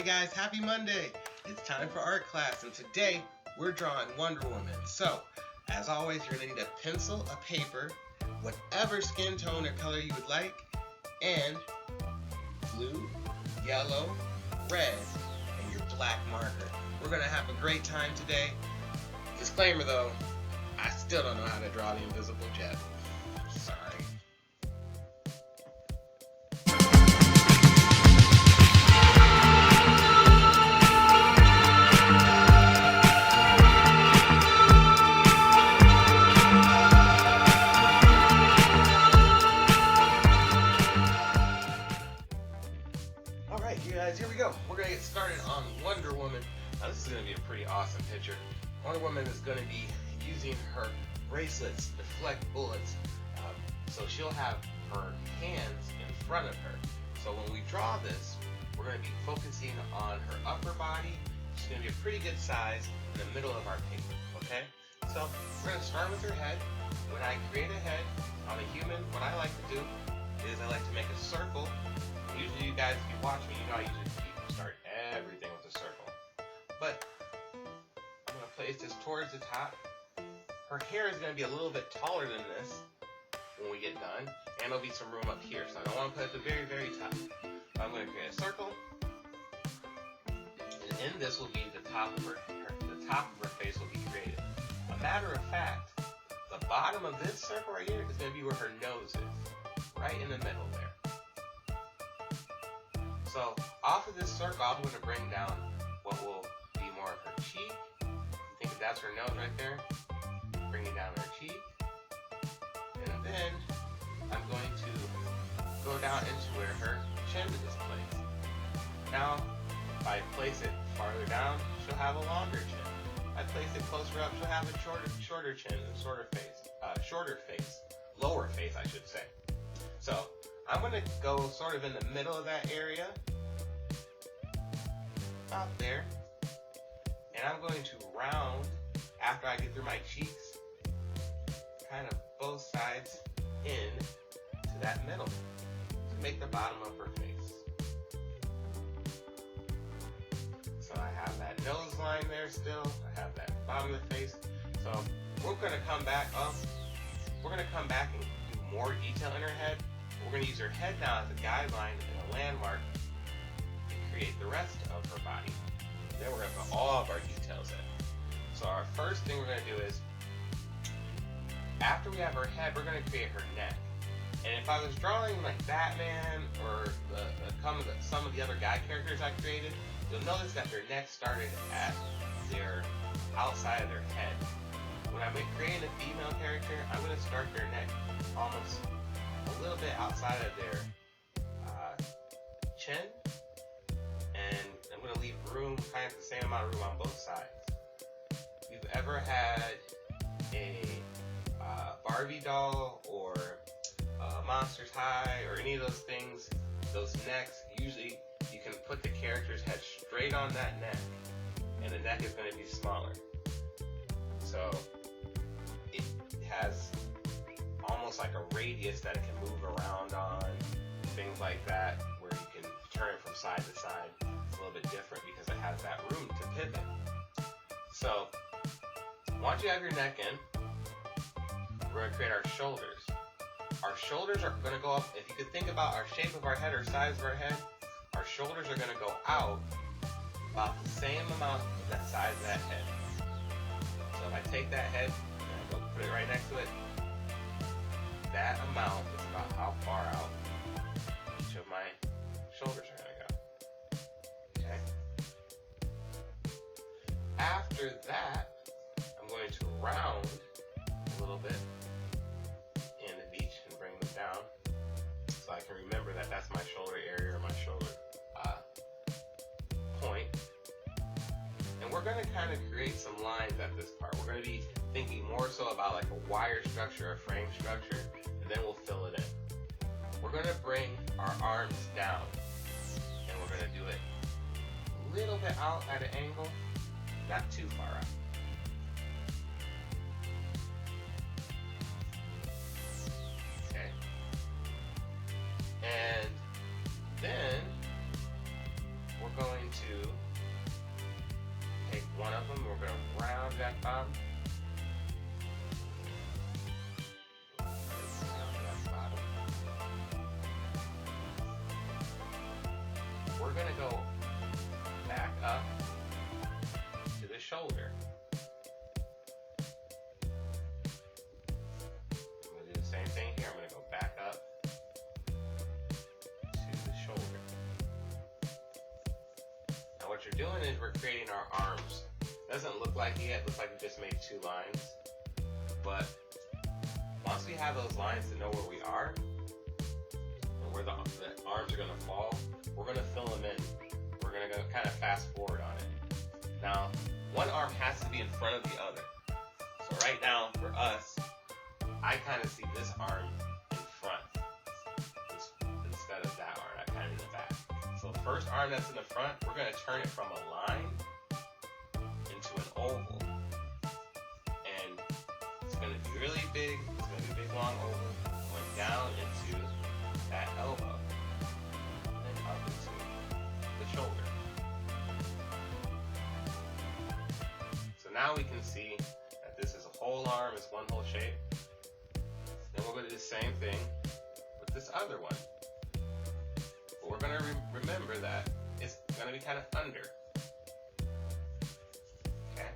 Hey guys, happy Monday! It's time for art class, and today we're drawing Wonder Woman. So, as always, you're going to need a pencil, a paper, whatever skin tone or color you would like, and blue, yellow, red, and your black marker. We're going to have a great time today. Disclaimer though, I still don't know how to draw the invisible jet. Sorry. Alright, you guys, here we go. We're going to get started on Wonder Woman. Now, this is going to be a pretty awesome picture. Wonder Woman is going to be using her bracelets to deflect bullets. So she'll have her hands in front of her. So when we draw this, we're going to be focusing on her upper body. She's going to be a pretty good size in the middle of our paper, okay? So we're going to start with her head. When I create a head on a human, what I like to do is I like to make a circle. Usually you guys, if you watch me, you know I usually start everything with a circle. But I'm going to place this towards the top. Her hair is going to be a little bit taller than this when we get done, and there'll be some room up here, so I don't want to put it at the very, very top. I'm going to create a circle, and in this will be the top of her face will be created. A matter of fact, the bottom of this circle right here is going to be where her nose is, right in the middle there. So off of this circle, I'm going to bring down what will be more of her cheek. You think that's her nose right there? Bringing down her cheek. And then I'm going to go down into where her chin is placed. Now, if I place it farther down, she'll have a longer chin. If I place it closer up, she'll have a shorter chin and shorter face, lower face, I should say. So I'm going to go sort of in the middle of that area, about there, and I'm going to round after I get through my cheeks, kind of both sides in to that middle to make the bottom of her face. So I have that nose line there still, I have that bottom of the face. So we're going to come back up. We're going to come back and do more detail in her head. We're going to use her head now as a guideline and a landmark to create the rest of her body. Then we're going to put all of our details in. So our first thing we're going to do is, after we have her head, we're going to create her neck. And if I was drawing like Batman or some of the other guy characters I created, you'll notice that their neck started at their outside of their head. When I'm creating a female character, I'm going to start their neck almost a little bit outside of their chin, and I'm going to leave room, kind of the same amount of room on both sides. If you've ever had a Barbie doll or Monsters High or any of those things, those necks, usually you can put the character's head straight on that neck, and the neck is going to be smaller. So it has almost like a radius that it can move around on, things like that, where you can turn it from side to side. It's a little bit different because it has that room to pivot. So once you have your neck in, we're going to create our shoulders. Our shoulders are going to go up. If you could think about our shape of our head or size of our head, our shoulders are going to go out about the same amount of that size of that head. So if I take that head and I go put it right next to it, that amount is about how far out each of my shoulders are going to go. Okay. After that, I'm going to round a little bit in the beach and bring them down so I can remember that that's my shoulder area or my shoulder point. And we're going to kind of create some lines at this part. We're going to be thinking more so about like a wire structure, a frame structure, and then we'll fill it in. We're going to bring our arms down, and we're going to do it a little bit out at an angle, not too far out. And then we're we're going to take one of them, we're going to round that bottom. We're going to go back up to the shoulder. I'm going to do the same thing here. I'm going to go back up to the shoulder. Now what you're doing is we're creating our arms. Doesn't look like it yet. Looks like we just made 2 lines. But once we have those lines to know where we are and where the arms are going to fall, we're going to fill them in. We're going to go kind of fast forward on it. Now, one arm has to be in front of the other. So right now, for us, I kind of see this arm in front instead of that arm, kind of in the back. So the first arm that's in the front, we're going to turn it from a line into an oval. And it's going to be really big. It's going to be a big, long oval going down into that elbow. Up into the shoulder. So now we can see that this is a whole arm, it's one whole shape. Then we're going to do the same thing with this other one. But we're going to remember that it's going to be kind of under. Okay?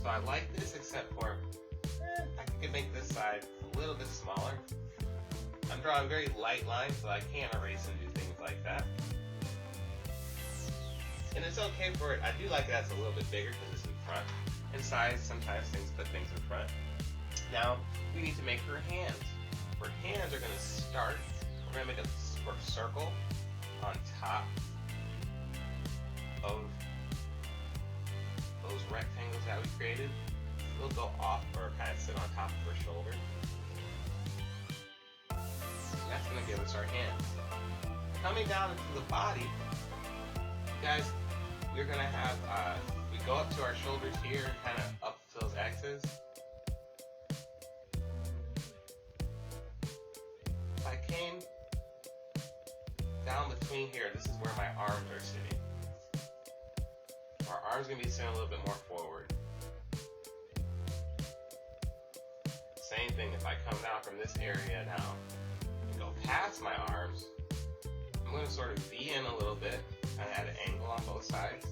So I like this except for I could make this side a little bit smaller. I'm drawing very light lines, so I can't erase and do things like that. And it's okay for it. I do like that it's a little bit bigger because it's in front. In size, sometimes things put things in front. Now, we need to make her hands. Her hands are going to start. We're going to make a circle on top of those rectangles that we created. We'll go off or kind of sit on top of her shoulder. That's going to give us our hands. Coming down into the body, guys, we're going to have, we go up to our shoulders here and kind of up to those X's. If I came down between here, this is where my arms are sitting. Our arms are going to be sitting a little bit more forward. Same thing, if I come down from this area now and go past my arms, I'm going to sort of V in a little bit, kind of at an angle on both sides.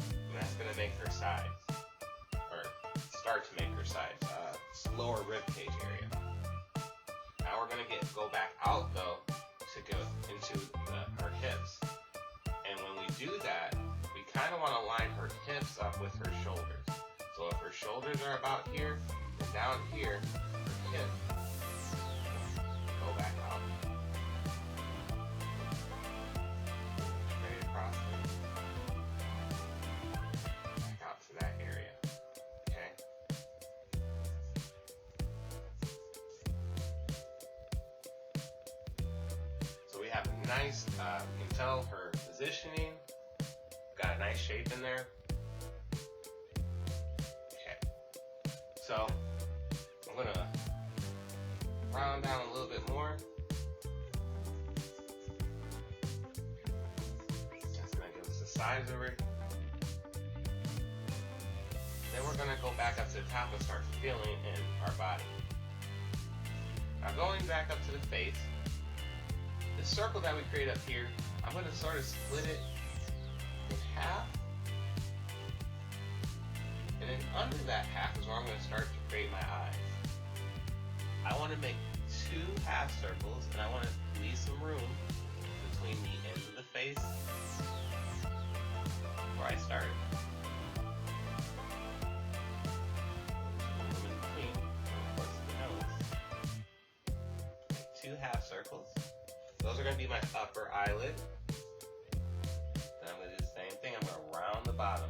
And that's going to make her sides, or start to make her sides, lower rib cage area. Now we're going to go back out though to go into her hips. And when we do that, we kind of want to line her hips up with her shoulders. So if her shoulders are about here, and down here, her hip, go back out. Straight across there. Back out to that area. Okay? So we have a nice, you can tell her positioning. Got a nice shape in there. So I'm going to round down a little bit more. That's going to give us the sides of it. Then we're going to go back up to the top and start filling in our body. Now going back up to the face, the circle that we create up here, I'm going to sort of split it in half. And then under that half is where I'm going to start to create my eyes. I want to make 2 half circles, and I want to leave some room between the ends of the face where I started. Room in between, of course, the nose. Make 2 half circles. Those are going to be my upper eyelid. Then I'm going to do the same thing. I'm going to round the bottom.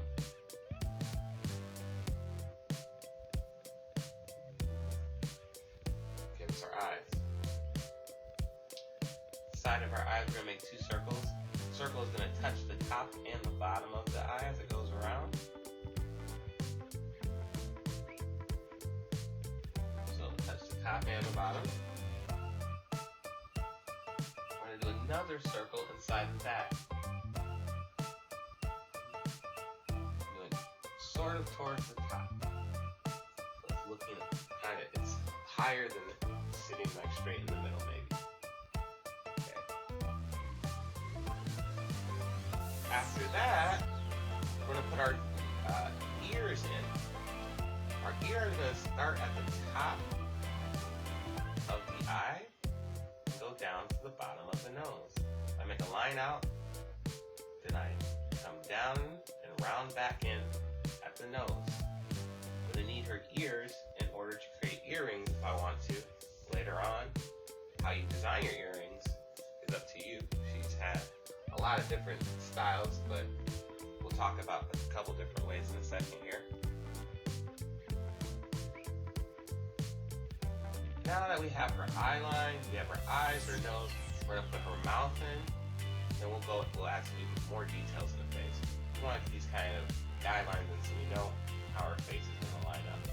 Our eyes. Side of our eyes, we're going to make 2 circles. The circle is going to touch the top and the bottom of the eye as it goes around. So touch the top top and the bottom. We're going to do another circle inside of that. Going sort of towards the top. So it's looking kind of, it's higher than sitting like straight in the middle maybe. Okay. After that, we're going to put our ears in. Our ear is going to start at the top of the eye and go down to the bottom of the nose. I make a line out, then I come down and round back in at the nose. I'm going to need her ears in order to create earrings if I want to later on. How you design your earrings is up to you. She's had a lot of different styles, but we'll talk about a couple different ways in a second here. Now that we have her eye line, we have her eyes, her nose, we're going to put her mouth in, then we'll add some even more details in the face. We want these kind of guidelines in so we know how our face is going to line up.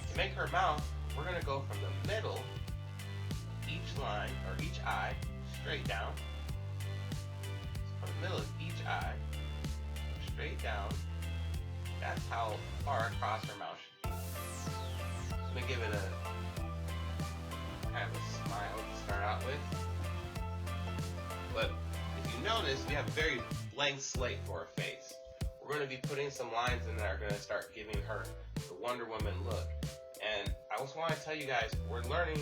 To make her mouth, we're going to go from the middle, each line, or each eye, straight down. So from the middle of each eye, straight down. That's how far across her mouth should be. I'm going to give it a kind of a smile to start out with. But if you notice, we have a very blank slate for her face. We're going to be putting some lines in that are going to start giving her the Wonder Woman look. And I just want to tell you guys, we're learning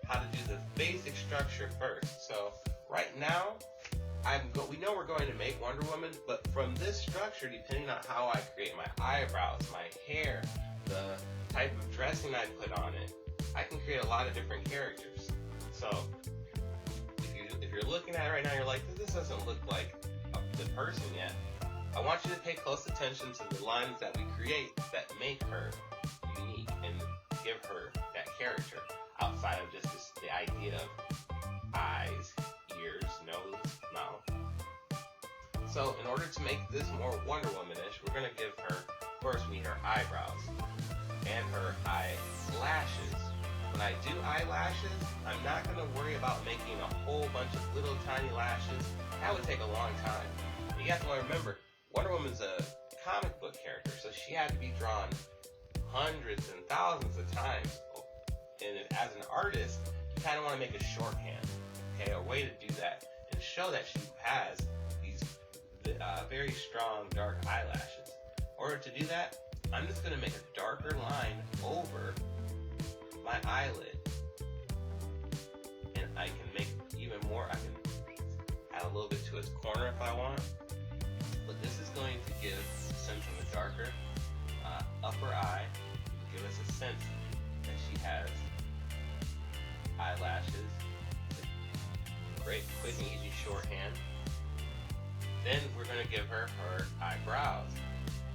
how to do the basic structure first. So right now, we know we're going to make Wonder Woman, but from this structure, depending on how I create my eyebrows, my hair, the type of dressing I put on it, I can create a lot of different characters. So if you're looking at it right now, you're like, this doesn't look like the person yet. I want you to pay close attention to the lines that we create that make her unique and give her that character outside of just the idea of eyes, ears, nose, mouth. So in order to make this more Wonder Woman-ish, we're going to give her, first we need her eyebrows and her eyelashes. When I do eyelashes, I'm not going to worry about making a whole bunch of little tiny lashes. That would take a long time. You have to remember, Wonder Woman's a comic book character, so she had to be drawn hundreds and thousands of times. And as an artist, you kind of want to make a shorthand, okay, a way to do that and show that she has these very strong dark eyelashes. In order to do that, I'm just going to make a darker line over my eyelid, and I can make even more. I can add a little bit to its corner if I want, but this is going to give a sense of a darker upper eye, to give us a sense that she has eyelashes. Great, quick and easy shorthand. Then we're going to give her her eyebrows.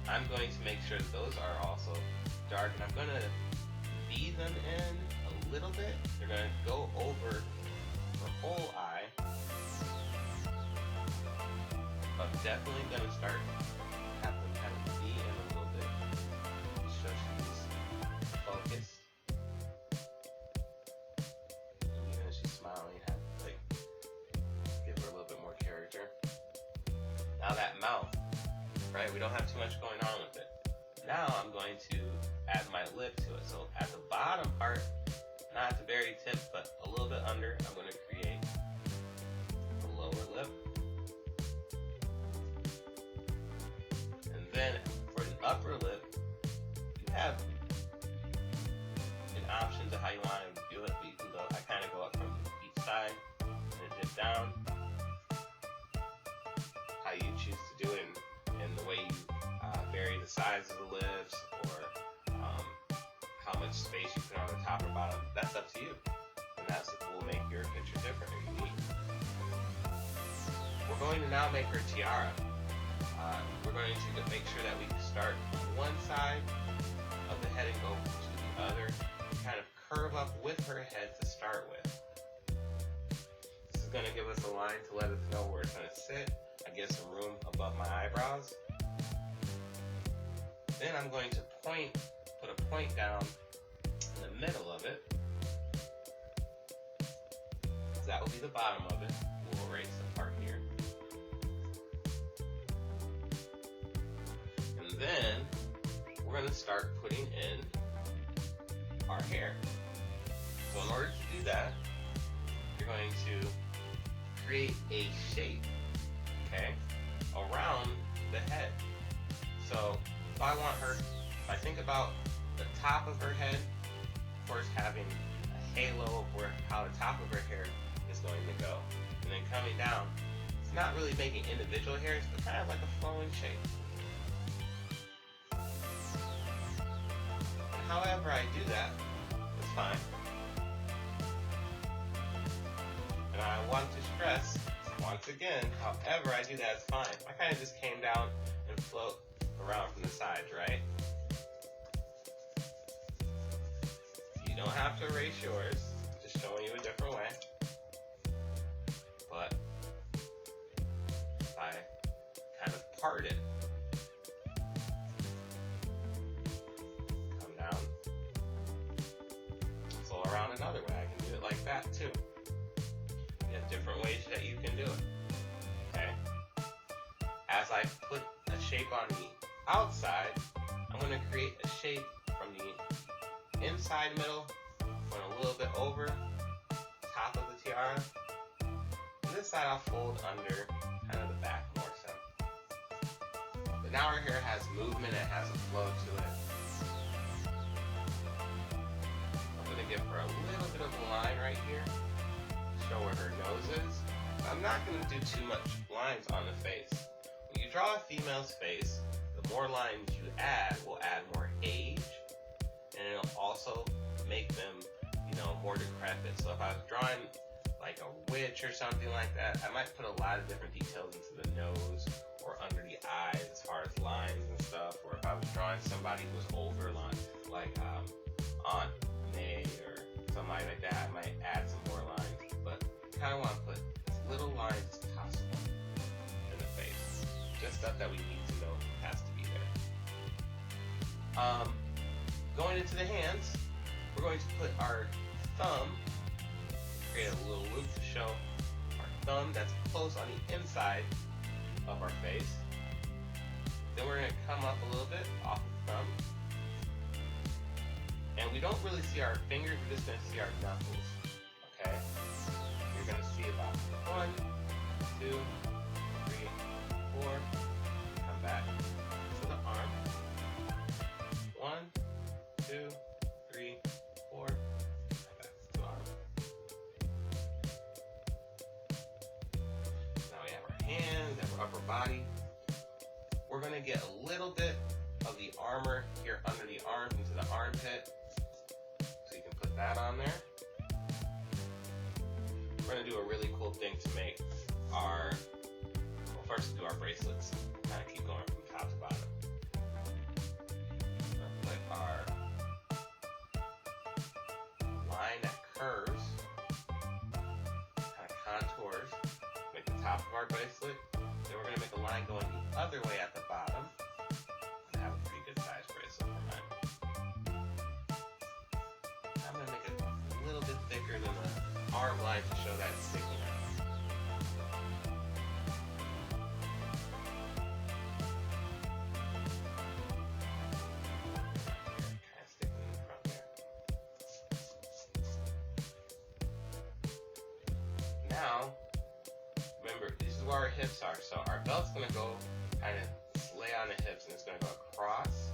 I'm going to make sure that those are also dark, and I'm going to V them in a little bit. They're going to go over her whole eye. I'm definitely going to start have them kind of V in a little bit so she's focused. Even as she's smiling, you have to give her a little bit more character. Now that mouth, right? We don't have too much going on with it. Now I'm going to add my lip to it. So at the bottom part, not at the very tip, but a little bit under, I'm going to create the lower lip. And then for the upper lip, you have an option to how you want to do it, but you can go, I kind of go up from each side and then dip down. How you choose to do it and the way you vary the size of the lips, or how much space you put on the top or bottom, that's up to you. And that's what will make your picture different or unique. We're going to now make her tiara. We're going to make sure that we start on one side of the head and go to the other, and kind of curve up with her head to start with. This is going to give us a line to let us know where it's going to sit. I get some room above my eyebrows. Then I'm going to put a point down in the middle of it, that will be the bottom of it. We'll erase the part here. And then we're going to start putting in our hair. So in order to do that, you're going to create a shape, okay, around the head. So if I want her, if I think about the top of her head, of course having a halo of how the top of her hair is going to go. And then coming down, it's not really making individual hairs, but kind of like a flowing shape. And however I do that, it's fine. And I want to stress, once again, however I do that, it's fine. I kind of just came down and float around from the sides, right? You don't have to erase yours, just showing you a different way. But if I kind of part it, come down, flow around another way. I can do it like that too. You have different ways that you can do it. Okay? As I put a shape on the outside, I'm going to create a shape from the inside middle, going a little bit over top of the tiara. And this side I'll fold under kind of the back more so. But now our hair has movement, it has a flow to it. I'm going to give her a little bit of a line right here, show where her nose is. I'm not going to do too much lines on the face. When you draw a female's face, the more lines you add will add more age, and it'll also make them, more decrepit. So if I was drawing like a witch or something like that, I might put a lot of different details into the nose or under the eyes as far as lines and stuff. Or if I was drawing somebody who was older, like Aunt May or somebody like that, I might add some more lines. But I kind of want to put as little lines as possible in the face. Just stuff that we need to know has to be there. Going into the hands, we're going to put our thumb, create a little loop to show our thumb that's close on the inside of our face. Then we're going to come up a little bit off the thumb. And we don't really see our fingers, we're just going to see our knuckles. Okay? You're going to see about 1, 2, 3, 4. Come back to the arm. 1, 2, 3, 4. Come back to the arm. Now we have our hands, we have our upper body. We're going to get a little bit of the armor here under the arms into the armpit. So you can put that on there. We're going to do a really cool thing to make our, first do our bracelets. Kind of keep going from top to bottom. We're going to put our line that curves, kind of contours, make the top of our bracelet. Then we're going to make a line going the other way at the bottom. I have a pretty good size bracelet for mine. I'm going to make it a little bit thicker than the arm line to show that it's sticking out. Kind of sticking in the front there. Now, remember, this is where our hips are. So our belt's going to go kind of lay on the hips, and it's going to go across.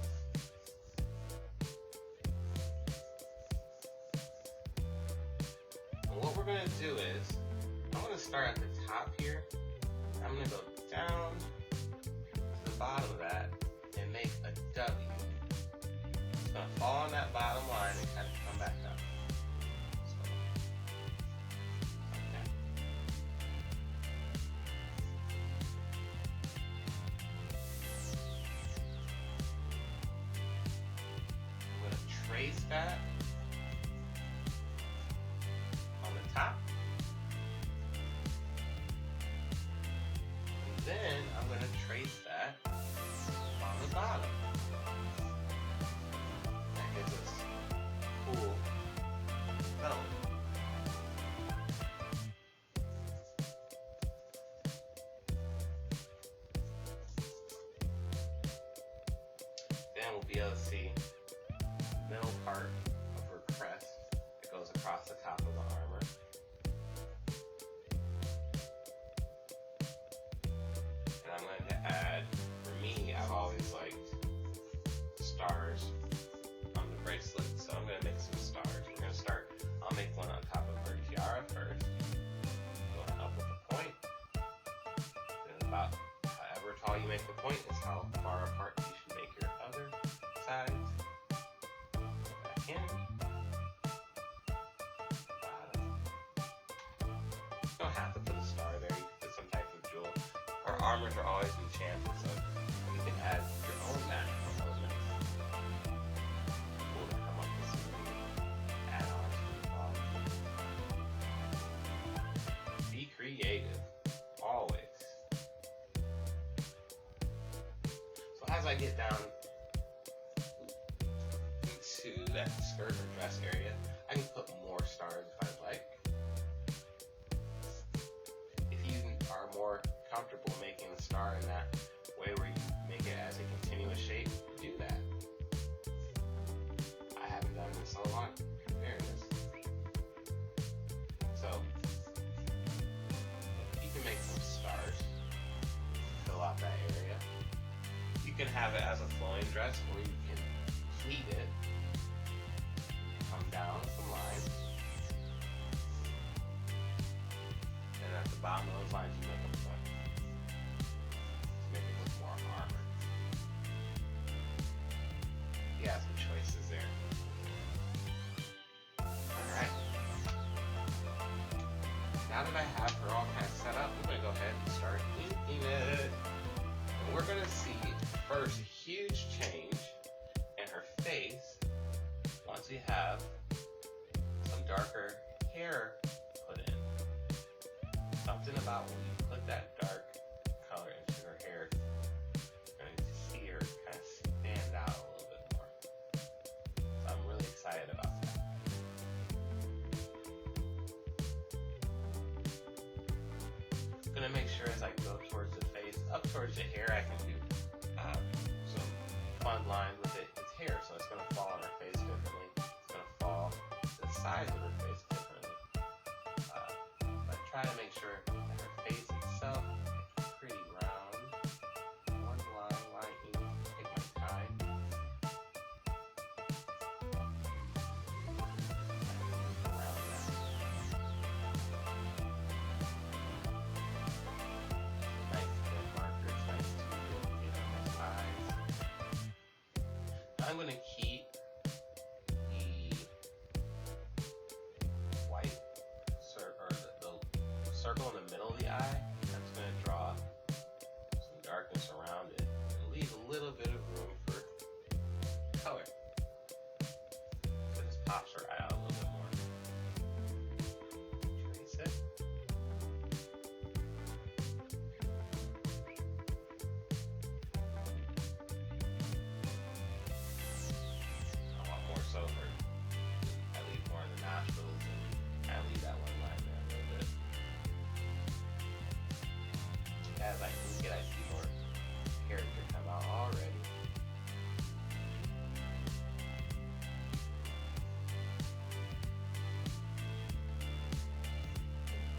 And what we're going to do is, I'm going to start at the top here. I'm going to go down to the bottom of that and make a W. It's going to fall on that bottom line and kind of come back up. So, like that. I'm going to trace that on the top. And then I'm going to trace that on the bottom. That gives us a cool belt. won't be able to see the middle part of her crest that goes across the top of the armor. And I'm going to add, for me, I've always liked stars on the bracelet, so I'm going to make some stars. We're going to start, I'll make one on top of her tiara first, going up with the point, and about however tall you make the point is how far apart you should make your other sides. Back in, bottom. You don't have to put a star there, you can put some type of jewel. Our armors are always enchanted, so you can add your own magical elements. Cool to come up with some new add-ons for the bottom. Be creative, always. So as I get down to that skirt or dress area, I can put more stars if I'd like. If you are more comfortable making a star in that way where you make it as a continuous shape, do that. I haven't done this in a lot. There it is. So, you can make some stars to fill out that area. You can have it as a flowing dress, or you can pleat it, come down some lines, and at the bottom of those lines you make a point to make it look more armored. You have some choices there. Alright. Now that I have her all kind of set up, I'm going to go ahead and start inking it. And we're going to see first huge change in her face once we have some darker hair put in. Something about when you put that dark color into her hair, you're going to see her kind of stand out a little bit more. So I'm really excited about that. I'm going to make sure as I go towards the face, up towards the hair, I can do some fun lines with it. It's hair, so it's going to fall on her face differently. It's going to fall to the sides of her face differently. But try to make sure that her face itself is pretty round. One line, take my time. Around that. Nice thin markers, nice to get on my eyes. I'm going to keep the white the circle in the middle of the eye. That's going to draw some darkness around it and leave a little bit of room for color. So it just pops her eye out a little bit more. Trace it. I want more so for I leave more in the nostrils and I leave that one line there a little bit. As I ink it, I see more character come out already.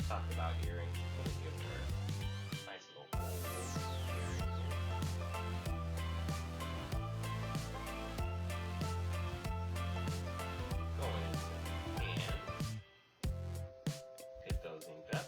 Talk about earrings. I'm going to give her a nice little oval earring here. Going into the hands. Get those inked up.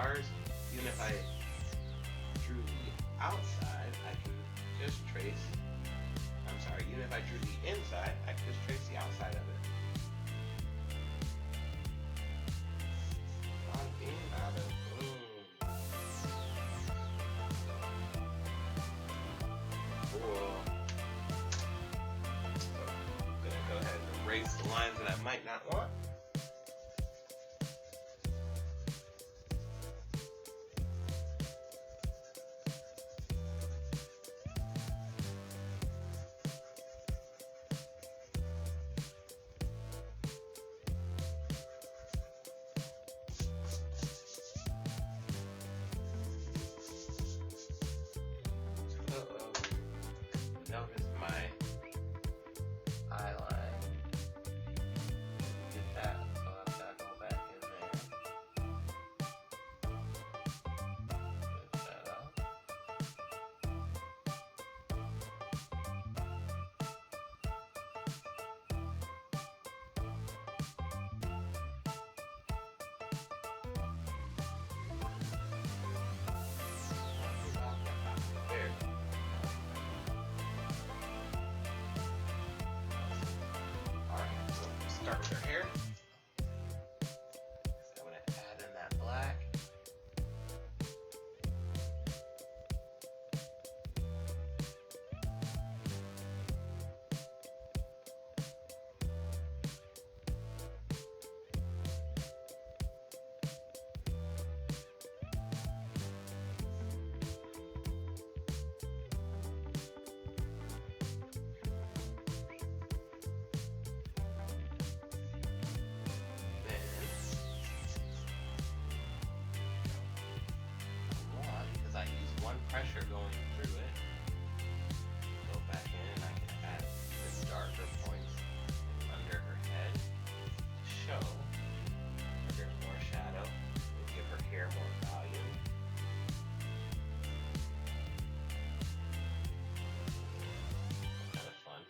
stars, even if I drew the outside, I can just trace, even if I drew the inside, I can just trace the outside of it. Cool. So I'm gonna go ahead and erase the lines that I might not want. Notice my eye line. Get that, so I've got to go back in there. Get that up. There. Start with her hair. I'm going to add in that black. Pressure going through it. Go back in and I can add the darker points under her head to show that there's more shadow and give her hair more volume. Kind of fun.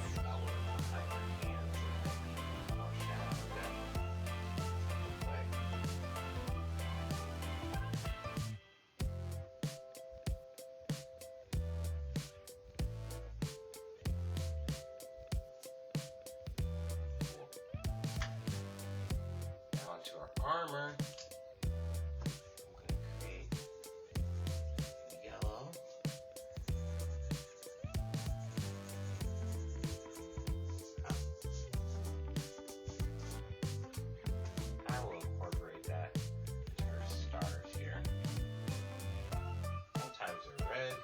Think about what behind her hands and more shadow depth. Armor. I'm going to create yellow. I will incorporate that into her stars here. Sometimes they're red.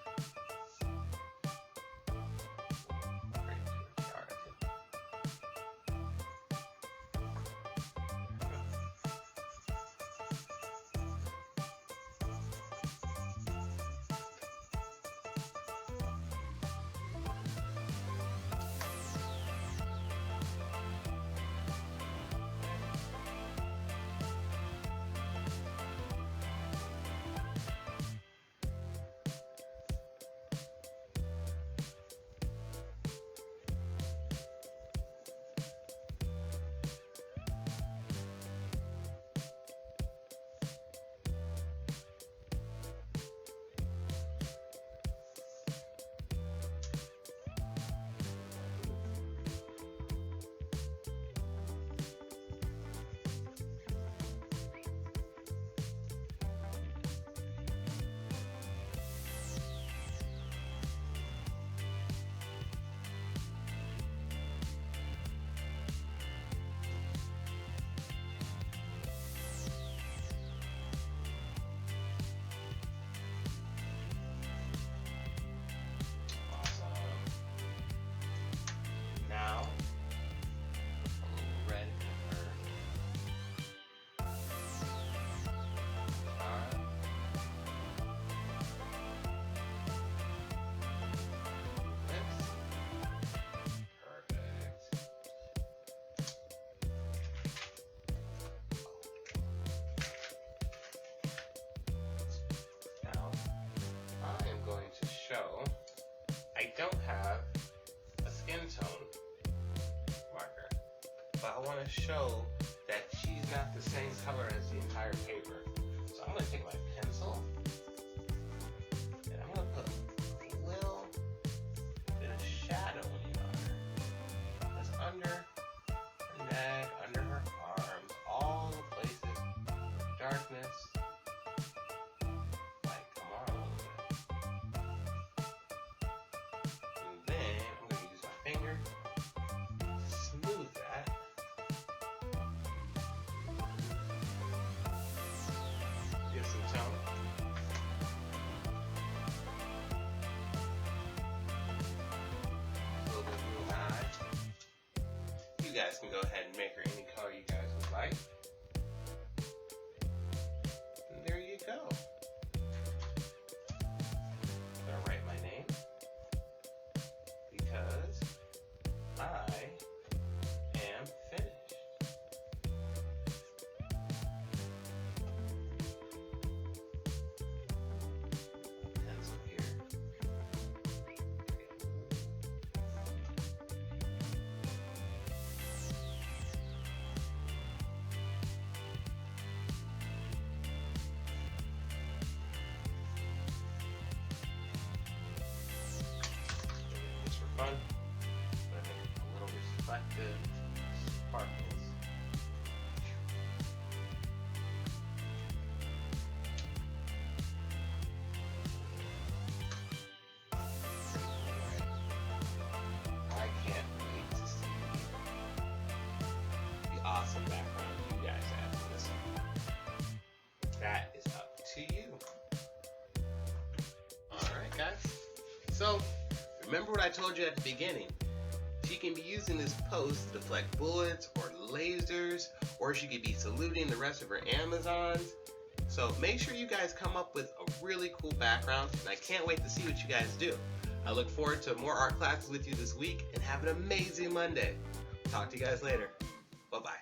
Incorporate into her stars. show I don't have a skin tone marker, but I want to show that she's not the same color as the entire paper. gonna take my pencil and I'm gonna put a little bit of shadowing on her. Just under her neck, under her arms, all the places of darkness. Like, come on a little bit. And then I'm gonna use my finger to smooth that. Give some tone. A little bit of my eye. You guys can go ahead and make her any color you guys would like. And there you go. I'm gonna write my name because I am finished. Pencil here. Just for fun, but I think a little reflective sparkles. I can't wait to see the awesome background you guys have for this one. That is up to you. Alright guys, so remember what I told you at the beginning. She can be using this post to deflect bullets or lasers, or she could be saluting the rest of her Amazons. So make sure you guys come up with a really cool background, and I can't wait to see what you guys do. I look forward to more art classes with you this week, and have an amazing Monday. Talk to you guys later. Bye-bye.